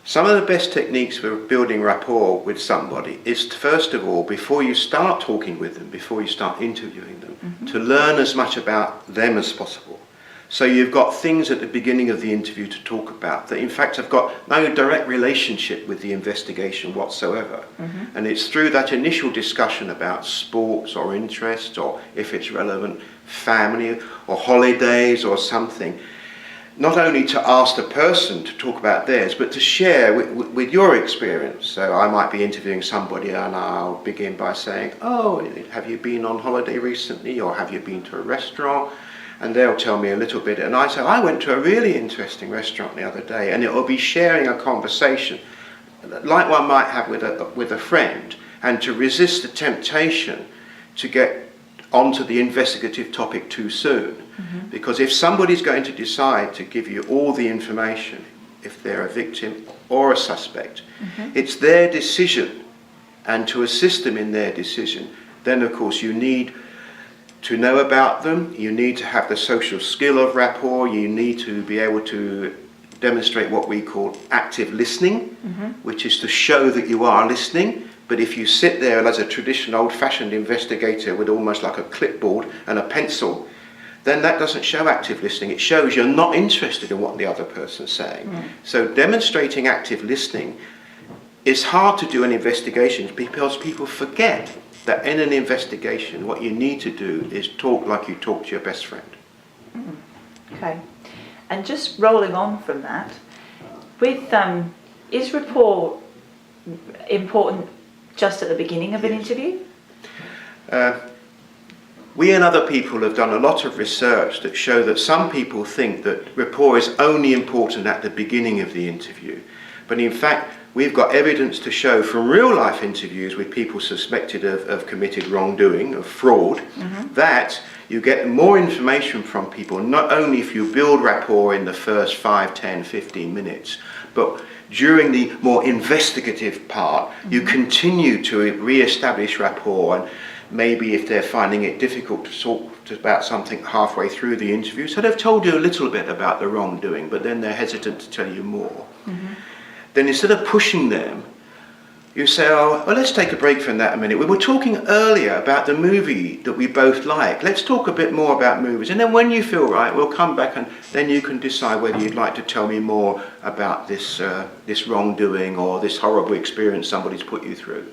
Some of the best techniques for building rapport with somebody is to, first of all, before you start talking with them, before you start interviewing them, to learn as much about them as possible. So you've got things at the beginning of the interview to talk about that in fact have got no direct relationship with the investigation whatsoever. And it's through that initial discussion about sports or interests, or if it's relevant, family or holidays or something, not only to ask the person to talk about theirs, but to share with your experience. So I might be interviewing somebody and I'll begin by saying, oh, have you been on holiday recently, or have you been to a restaurant? And they'll tell me a little bit, and I say, I went to a really interesting restaurant the other day, and it will be sharing a conversation like one might have with a friend, and to resist the temptation to get onto the investigative topic too soon. Because if somebody's going to decide to give you all the information, if they're a victim or a suspect, it's their decision, and to assist them in their decision, then of course you need to know about them, you need to have the social skill of rapport, you need to be able to demonstrate what we call active listening, which is to show that you are listening. But if you sit there as a traditional old-fashioned investigator with almost like a clipboard and a pencil, then that doesn't show active listening. It shows you're not interested in what the other person's saying. So demonstrating active listening is hard to do in investigations because people forget that in an investigation what you need to do is talk like you talk to your best friend. Okay. And just rolling on from that, with is rapport important just at the beginning of an interview? We and other people have done a lot of research that show that some people think that rapport is only important at the beginning of the interview. But in fact, we've got evidence to show from real life interviews with people suspected of committed wrongdoing, of fraud, that you get more information from people, not only if you build rapport in the first 5, 10, 15 minutes, but during the more investigative part, you continue to re-establish rapport. And maybe if they're finding it difficult to talk about something halfway through the interview, so they've told you a little bit about the wrongdoing, but then they're hesitant to tell you more. Then instead of pushing them, you say, oh, well, let's take a break from that a minute. We were talking earlier about the movie that we both like. Let's talk a bit more about movies. And then when you feel right, we'll come back and then you can decide whether you'd like to tell me more about this wrongdoing or this horrible experience somebody's put you through.